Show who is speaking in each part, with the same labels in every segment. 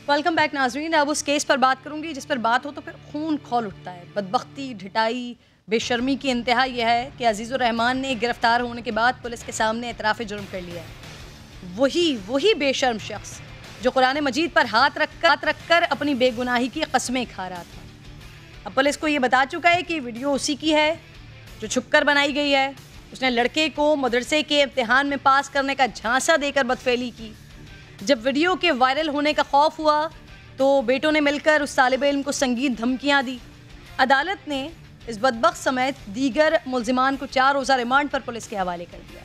Speaker 1: Welcome back ناظرین. اب اس case پر بات کروں گی جس پر بات ہو تو پھر خون کھول اٹھتا ہے. بدبختی، ڈھٹائی، بے شرمی کی انتہا یہ ہے کہ عزیز الرحمان نے گرفتار ہونے کے بعد پولیس کے سامنے اعتراف جرم کر لیا ہے. وہی بے شرم شخص جو قرآن مجید پر ہاتھ رکھ کر اپنی بے گناہی کی قسمیں کھا رہا تھا. اب پولیس کو یہ بتا چکا ہے کہ ویڈیو اسی کی ہے جو چھپ کر بنائی گئی ہے. اس نے لڑکے کو مدرسے کے امتحان میں پاس کرنے کا جھانسا دے کر بدفعلی کی. جب ویڈیو کے وائرل ہونے کا خوف ہوا تو بیٹوں نے مل کر اس طالب علم کو سنگین دھمکیاں دی. عدالت نے اس بدبخت سمیت دیگر ملزمان کو 4 روزہ ریمانڈ پر پولیس کے حوالے کر دیا.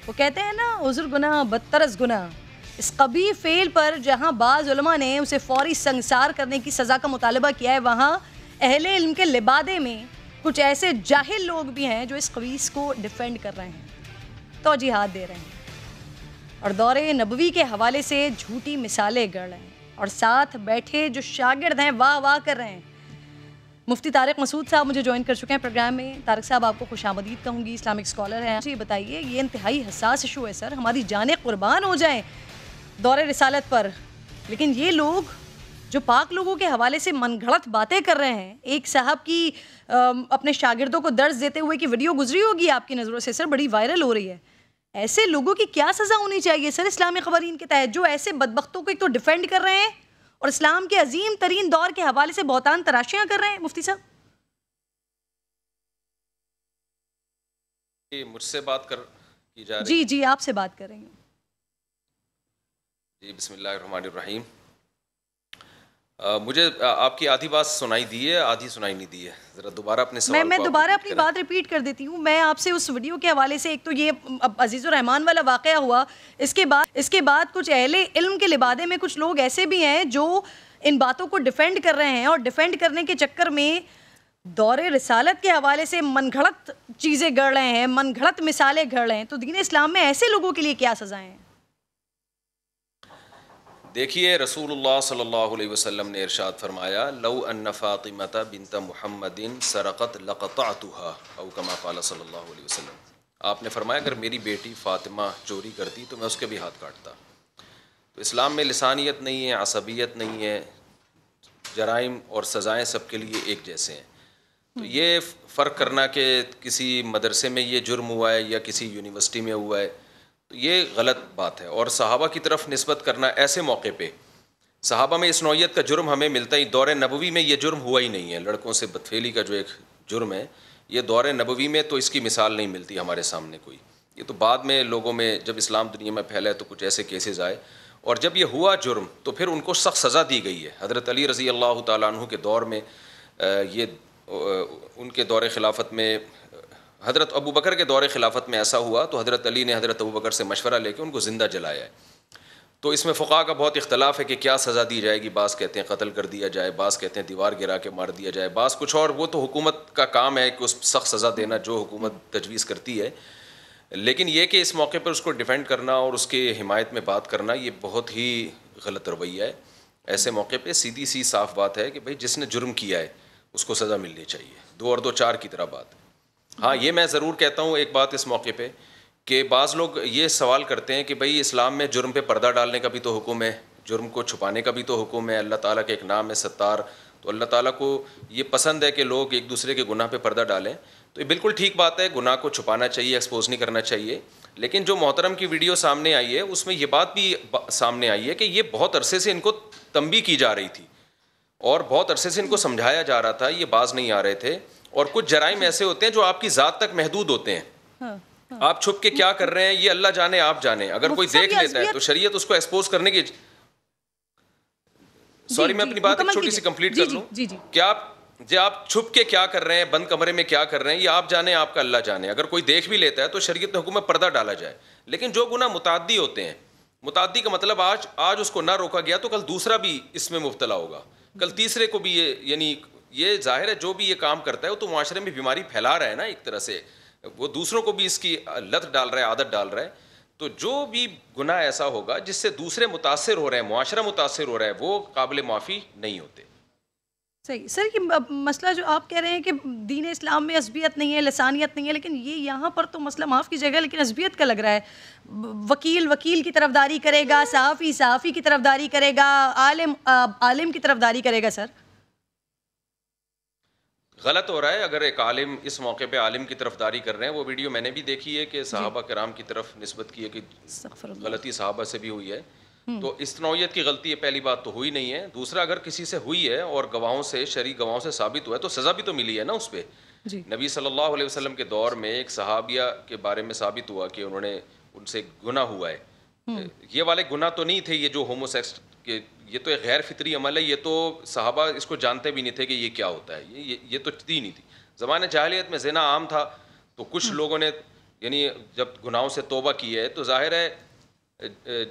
Speaker 1: وہ کہتے ہیں نا، عذر گناہ بدتر از گناہ. اس قبیح فعل پر جہاں بعض علماء نے اسے فوری سنگسار کرنے کی سزا کا مطالبہ کیا ہے، وہاں اہل علم کے لبادے میں کچھ ایسے جاہل لوگ بھی ہیں جو اس خبیث کو ڈیفینڈ کر رہے ہیں، توجیہات دے رہے ہیں اور دور نبوی کے حوالے سے جھوٹی مثالیں گڑھ رہے ہیں، اور ساتھ بیٹھے جو شاگرد ہیں واہ واہ کر رہے ہیں. مفتی طارق مسعود صاحب مجھے جوائن کر چکے ہیں پروگرام میں. طارق صاحب، آپ کو خوش آمدید کہوں گی، اسلامک اسکالر ہیں. یہ بتائیے، یہ انتہائی حساس ایشو ہے سر، ہماری جانیں قربان ہو جائیں دور رسالت پر، لیکن یہ لوگ جو پاک لوگوں کے حوالے سے من گھڑت باتیں کر رہے ہیں. ایک صاحب کی اپنے شاگردوں کو درس دیتے ہوئے کی ویڈیو گزری ہوگی آپ کی نظروں سے سر، بڑی وائرل ہو رہی ہے. ایسے لوگوں کی کیا سزا ہونی چاہیے سر اسلامی قوانین کے تحت، جو ایسے بدبختوں کو ایک تو ڈیفینڈ کر رہے ہیں اور اسلام کے عظیم ترین دور کے حوالے سے بہتان تراشیاں کر رہے ہیں؟ مفتی صاحب
Speaker 2: مجھ سے بات کی جا رہی ہے؟
Speaker 1: جی آپ سے بات کر رہے ہیں.
Speaker 2: جی بسم اللہ الرحمن الرحیم. مجھے آپ کی آدھی بات سنائی دی ہے، آدھی سنائی نہیں دی ہے. ذرا دوبارہ اپنے سوال
Speaker 1: میں دوبارہ اپنی بات ریپیٹ کر دیتی ہوں. میں آپ سے اس ویڈیو کے حوالے سے، ایک تو یہ عزیز الرحمان والا واقعہ ہوا، اس کے بعد کچھ اہل علم کے لبادے میں کچھ لوگ ایسے بھی ہیں جو ان باتوں کو ڈیفینڈ کر رہے ہیں، اور ڈیفینڈ کرنے کے چکر میں دور رسالت کے حوالے سے من گھڑت چیزیں گڑھ رہے ہیں، من گھڑت مثالیں گھڑ رہے ہیں. تو دین اسلام میں ایسے لوگوں کے لیے کیا سزائیں ہیں؟
Speaker 2: دیکھیے، رسول اللہ صلی اللہ علیہ وسلم نے ارشاد فرمایا، لو ان فاطمۃ بنت محمد سرقت لقطعتها، او کما قال صلی اللہ علیہ وسلم. آپ نے فرمایا اگر میری بیٹی فاطمہ چوری کرتی تو میں اس کے بھی ہاتھ کاٹتا. تو اسلام میں لسانیت نہیں ہے، عصبیت نہیں ہے، جرائم اور سزائیں سب کے لیے ایک جیسے ہیں. تو یہ فرق کرنا کہ کسی مدرسے میں یہ جرم ہوا ہے یا کسی یونیورسٹی میں ہوا ہے، تو یہ غلط بات ہے. اور صحابہ کی طرف نسبت کرنا ایسے موقع پہ، صحابہ میں اس نوعیت کا جرم ہمیں ملتا ہی، دور نبوی میں یہ جرم ہوا ہی نہیں ہے. لڑکوں سے بدفعلی کا جو ایک جرم ہے، یہ دور نبوی میں تو اس کی مثال نہیں ملتی ہمارے سامنے کوئی. یہ تو بعد میں لوگوں میں جب اسلام دنیا میں پھیلا ہے تو کچھ ایسے کیسز آئے، اور جب یہ ہوا جرم تو پھر ان کو سخت سزا دی گئی ہے. حضرت علی رضی اللہ تعالیٰ عنہ کے دور میں، یہ ان کے دور خلافت میں، حضرت ابو بکر کے دور خلافت میں ایسا ہوا تو حضرت علی نے حضرت ابو بکر سے مشورہ لے کے ان کو زندہ جلایا ہے. تو اس میں فقہا کا بہت اختلاف ہے کہ کیا سزا دی جائے گی. بعض کہتے ہیں قتل کر دیا جائے، بعض کہتے ہیں دیوار گرا کے مار دیا جائے، بعض کچھ اور. وہ تو حکومت کا کام ہے کہ اس سخت سزا دینا جو حکومت تجویز کرتی ہے. لیکن یہ کہ اس موقع پر اس کو ڈیفینڈ کرنا اور اس کے حمایت میں بات کرنا، یہ بہت ہی غلط رویہ ہے. ایسے موقع پہ سیدھی سی صاف بات ہے کہ بھائی جس نے جرم کیا ہے اس کو سزا ملنی چاہیے. 2 اور 2 4 کی طرح بات. ہاں، یہ میں ضرور کہتا ہوں ایک بات اس موقع پہ کہ بعض لوگ یہ سوال کرتے ہیں کہ بھئی اسلام میں جرم پہ پردہ ڈالنے کا بھی تو حکم ہے، جرم کو چھپانے کا بھی تو حکم ہے. اللہ تعالیٰ کا ایک نام ہے ستار، تو اللہ تعالیٰ کو یہ پسند ہے کہ لوگ ایک دوسرے کے گناہ پہ پردہ ڈالیں. تو یہ بالکل ٹھیک بات ہے، گناہ کو چھپانا چاہیے، ایکسپوز نہیں کرنا چاہیے. لیکن جو محترم کی ویڈیو سامنے آئی ہے اس میں یہ بات بھی سامنے آئی ہے کہ یہ بہت عرصے سے ان کو تنبیہ کی جا رہی تھی اور بہت عرصے سے ان کو سمجھایا جا رہا تھا، یہ باز نہیں آ رہے تھے. اور کچھ جرائم ایسے ہوتے ہیں جو آپ کی ذات تک محدود ہوتے ہیں. آپ چھپ کے کیا کر رہے ہیں یہ اللہ جانے، آپ جانے. اگر کوئی دیکھ لیتا ہے تو شریعت اس کو ایکسپوز کرنے کی. سوری، میں اپنی بات ایک چھوٹی سی کمپلیٹ کر لوں. کیا آپ چھپ کے کیا کر رہے ہیں، بند کمرے میں کیا کر رہے ہیں، یہ آپ جانے، آپ کا اللہ جانے. اگر کوئی دیکھ بھی لیتا ہے تو شریعت نے حکم میں پردہ ڈالا جائے. لیکن جو گناہ متعدی ہوتے ہیں، متعدی کا مطلب آج اس کو نہ روکا گیا تو کل دوسرا بھی اس میں مبتلا ہوگا، کل تیسرے کو بھی. یعنی یہ ظاہر ہے جو بھی یہ کام کرتا ہے وہ تو معاشرے میں بیماری پھیلا رہا ہے نا، ایک طرح سے وہ دوسروں کو بھی اس کی لت ڈال رہا ہے، عادت ڈال رہا ہے. تو جو بھی گناہ ایسا ہوگا جس سے دوسرے متاثر ہو رہے ہیں، معاشرہ متاثر ہو رہا ہے، وہ قابل معافی نہیں ہوتے.
Speaker 1: صحیح سر، یہ مسئلہ جو آپ کہہ رہے ہیں کہ دین اسلام میں عصبیت نہیں ہے، لسانیت نہیں ہے، لیکن یہ یہاں پر تو مسئلہ معاف کیجیے گا لیکن عصبیت کا لگ رہا ہے. وکیل وکیل کی طرفداری کرے گا، صحافی صحافی کی طرفداری کرے گا، عالم عالم کی طرفداری کرے گا. سر
Speaker 2: غلط ہو رہا ہے. اگر ایک عالم اس موقع پہ عالم کی طرفداری کر رہے ہیں، وہ ویڈیو میں نے بھی دیکھی ہے کہ صحابہ کرام کی طرف نسبت کی ہے کہ غلطی صحابہ سے بھی ہوئی ہے، تو اس نوعیت کی غلطی ہے. پہلی بات تو ہوئی نہیں ہے. دوسرا، اگر کسی سے ہوئی ہے اور گواہوں سے، شرعی گواہوں سے ثابت ہوا ہے تو سزا بھی تو ملی ہے نا اس پہ. نبی صلی اللہ علیہ وسلم کے دور میں ایک صحابیہ کے بارے میں ثابت ہوا کہ انہوں نے ان سے گناہ ہوا ہے. یہ والے گناہ تو نہیں تھے یہ جو ہومو سیکس کے، یہ تو ایک غیر فطری عمل ہے. یہ تو صحابہ اس کو جانتے بھی نہیں تھے کہ یہ کیا ہوتا ہے. یہ تو تھی نہیں تھی. زمانہ جاہلیت میں زنا عام تھا، تو کچھ لوگوں نے یعنی جب گناہوں سے توبہ کی ہے تو ظاہر ہے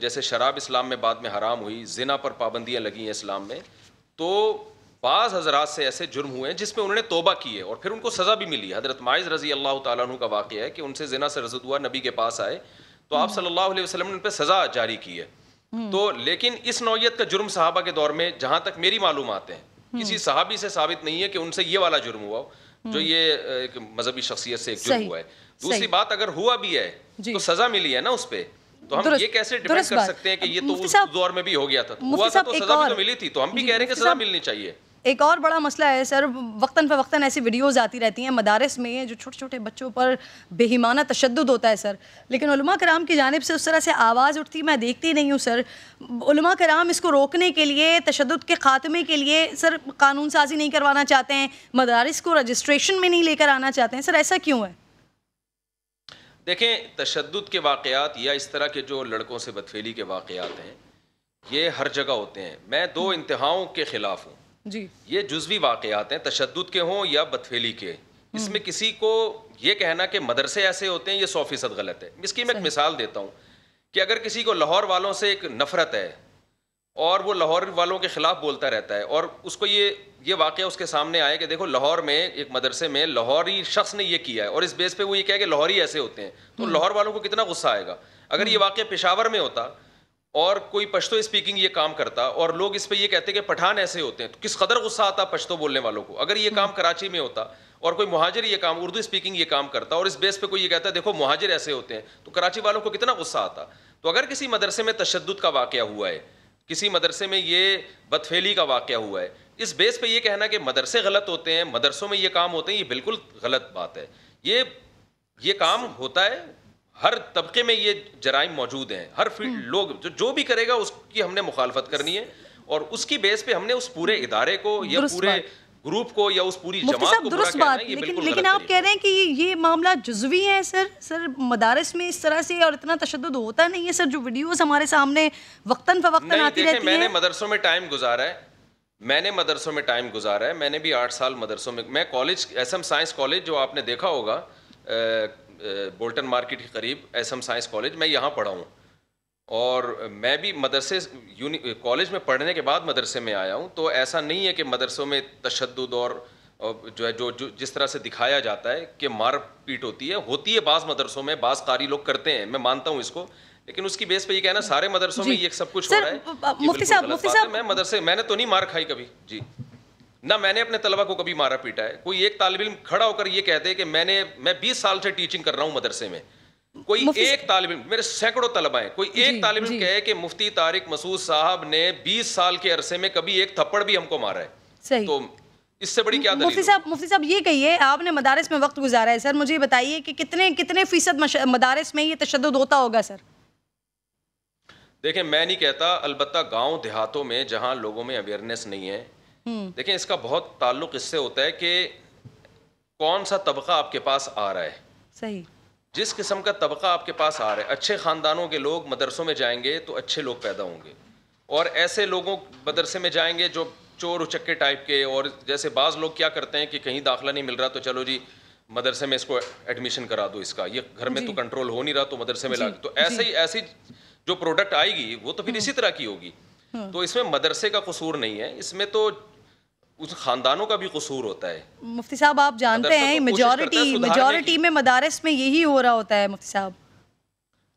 Speaker 2: جیسے شراب اسلام میں بعد میں حرام ہوئی، زنا پر پابندیاں لگی ہیں اسلام میں، تو بعض حضرات سے ایسے جرم ہوئے ہیں جس میں انہوں نے توبہ کی ہے اور پھر ان کو سزا بھی ملی. حضرت معاذ رضی اللہ تعالیٰ عنہ کا واقعہ ہے کہ ان سے زنا سے رزق ہوا، نبی کے پاس آئے تو آپ صلی اللہ علیہ وسلم نے ان پہ سزا جاری کی ہے. تو لیکن اس نوعیت کا جرم صحابہ کے دور میں جہاں تک میری معلومات ہیں کسی صحابی سے ثابت نہیں ہے کہ ان سے یہ والا جرم ہوا ہو جو یہ ایک مذہبی شخصیت سے ایک جرم ہوا ہے. دوسری بات، اگر ہوا بھی ہے تو سزا ملی ہے نا اس پہ، تو ہم یہ کیسے ڈیپینڈ کر سکتے ہیں کہ یہ تو اس دور میں بھی ہو گیا تھا، ہوا تھا تو سزا بھی تو ملی تھی، تو ہم بھی کہہ رہے ہیں کہ سزا ملنی چاہیے.
Speaker 1: ایک اور بڑا مسئلہ ہے سر، وقتاً فوقتاً ایسی ویڈیوز آتی رہتی ہیں مدارس میں جو چھوٹے چھوٹے بچوں پر بےایمانہ تشدد ہوتا ہے سر، لیکن علماء کرام کی جانب سے اس طرح سے آواز اٹھتی میں دیکھتی نہیں ہوں سر. علماء کرام اس کو روکنے کے لیے، تشدد کے خاتمے کے لیے سر قانون سازی نہیں کروانا چاہتے ہیں، مدارس کو رجسٹریشن میں نہیں لے کر آنا چاہتے ہیں. سر ایسا کیوں ہے؟
Speaker 2: دیکھیں، تشدد کے واقعات یا اس طرح کے جو لڑکوں سے بدفعلی کے واقعات ہیں یہ ہر جگہ ہوتے ہیں. میں دو انتہاؤں کے خلاف ہوں. یہ جزوی واقعات ہیں، تشدد کے ہوں یا بدفعلی کے. اس میں کسی کو یہ کہنا کہ مدرسے ایسے ہوتے ہیں یہ 100% غلط ہے. اس کی میں ایک مثال دیتا ہوں کہ اگر کسی کو لاہور والوں سے ایک نفرت ہے اور وہ لاہور والوں کے خلاف بولتا رہتا ہے اور اس کو یہ واقعہ اس کے سامنے آئے کہ دیکھو لاہور میں ایک مدرسے میں لاہوری شخص نے یہ کیا ہے اور اس بیس پہ وہ یہ کہے کہ لاہوری ایسے ہوتے ہیں، تو لاہور والوں کو کتنا غصہ آئے گا. اگر یہ واقعہ پشاور میں ہوتا اور کوئی پشتو اسپیکنگ یہ کام کرتا اور لوگ اس پہ یہ کہتے کہ پٹھان ایسے ہوتے ہیں، تو کس قدر غصہ آتا پشتو بولنے والوں کو. اگر یہ کام کراچی میں ہوتا اور کوئی مہاجر یہ کام اردو اسپیکنگ یہ کام کرتا اور اس بیس پہ کوئی یہ کہتا ہے دیکھو مہاجر ایسے ہوتے ہیں، تو کراچی والوں کو کتنا غصہ آتا. تو اگر کسی مدرسے میں تشدد کا واقعہ ہوا ہے، کسی مدرسے میں یہ بدفعلی کا واقعہ ہوا ہے، اس بیس پہ یہ کہنا کہ مدرسے غلط ہوتے ہیں، مدرسوں میں یہ کام ہوتے ہیں، یہ بالکل غلط بات ہے. یہ کام ہوتا ہے، ہر طبقے میں یہ جرائم موجود ہیں. ہر لوگ جو بھی کرے گا اس کی ہم نے مخالفت کرنی ہے اور اس کی بیس پہ ہم نے اس پورے ادارے کو یا پورے گروپ کو یا اس پوری جماعت کو برا کہنا ہے. یہ بالکل غلط ہے.
Speaker 1: لیکن آپ کہہ رہے ہیں کہ یہ معاملہ جزوی ہے سر مدارس میں اس طرح سے اور اتنا تشدد ہوتا نہیں ہے سر، جو ویڈیوز ہمارے سامنے وقتاً فوقتاً آتی رہتی ہیں.
Speaker 2: میں نے مدرسوں میں ٹائم گزارا ہے، میں نے بھی 8 سال مدرسوں میں college S M science college جو آپ نے دیکھا ہوگا بولٹن مارکیٹ کے قریب، ایس ایم سائنس کالج، میں یہاں پڑھا ہوں اور میں بھی مدرسے کالج میں پڑھنے کے بعد مدرسے میں آیا ہوں. تو ایسا نہیں ہے کہ مدرسوں میں تشدد اور جو ہے جو جس طرح سے دکھایا جاتا ہے کہ مار پیٹ ہوتی ہے بعض مدرسوں میں، بعض قاری لوگ کرتے ہیں، میں مانتا ہوں اس کو، لیکن اس کی بیس پہ یہ کہنا سارے مدرسوں میں یہ سب کچھ ہو رہا ہے.
Speaker 1: مفتی صاحب
Speaker 2: میں نے تو نہیں مار کھائی کبھی جی، نہ میں نے اپنے طلبہ کو کبھی مارا پیٹا ہے. کوئی ایک طالب علم کھڑا ہو کر یہ کہتے کہ میں 20 سال سے ٹیچنگ کر رہا ہوں مدرسے میں، کوئی ایک طالب علم، میرے سینکڑوں طلبہ ہیں، کوئی ایک طالب علم کہے کہ مفتی طارق مسعود صاحب نے 20 سال کے عرصے میں کبھی ایک تھپڑ بھی ہم کو مارا ہے، تو اس سے بڑی کیا دلیل؟
Speaker 1: مفتی صاحب یہ کہیے، آپ نے مدارس میں وقت گزارا ہے سر، مجھے بتائیے کہ کتنے فیصد مدارس میں یہ تشدد ہوتا ہوگا سر؟
Speaker 2: دیکھیں، میں نہیں کہتا، البتہ گاؤں دیہاتوں میں جہاں لوگوں میں اویئرنیس نہیں ہے، دیکھیں اس کا بہت تعلق اس سے ہوتا ہے کہ کون سا طبقہ آپ کے پاس آ رہا ہے.
Speaker 1: صحیح.
Speaker 2: جس قسم کا طبقہ آپ کے پاس آ رہا ہے، اچھے خاندانوں کے لوگ مدرسوں میں جائیں گے تو اچھے لوگ پیدا ہوں گے، اور ایسے لوگوں مدرسے میں جائیں گے جو چور اچکے ٹائپ کے، اور جیسے بعض لوگ کیا کرتے ہیں کہ کہیں داخلہ نہیں مل رہا تو چلو جی مدرسے میں اس کو ایڈمیشن کرا دو، اس کا یہ گھر میں تو کنٹرول ہو نہیں رہا تو مدرسے میں لا، تو ایسی جو پروڈکٹ آئے گی وہ تو پھر اسی طرح کی ہوگی. تو اس میں مدرسے کا قصور نہیں ہے، اس میں تو اس خاندانوں کا بھی قصور ہوتا ہے.
Speaker 1: مفتی صاحب آپ جانتے ہیں میجورٹی میں مدارس میں یہی ہو رہا ہوتا ہے مفتی صاحب.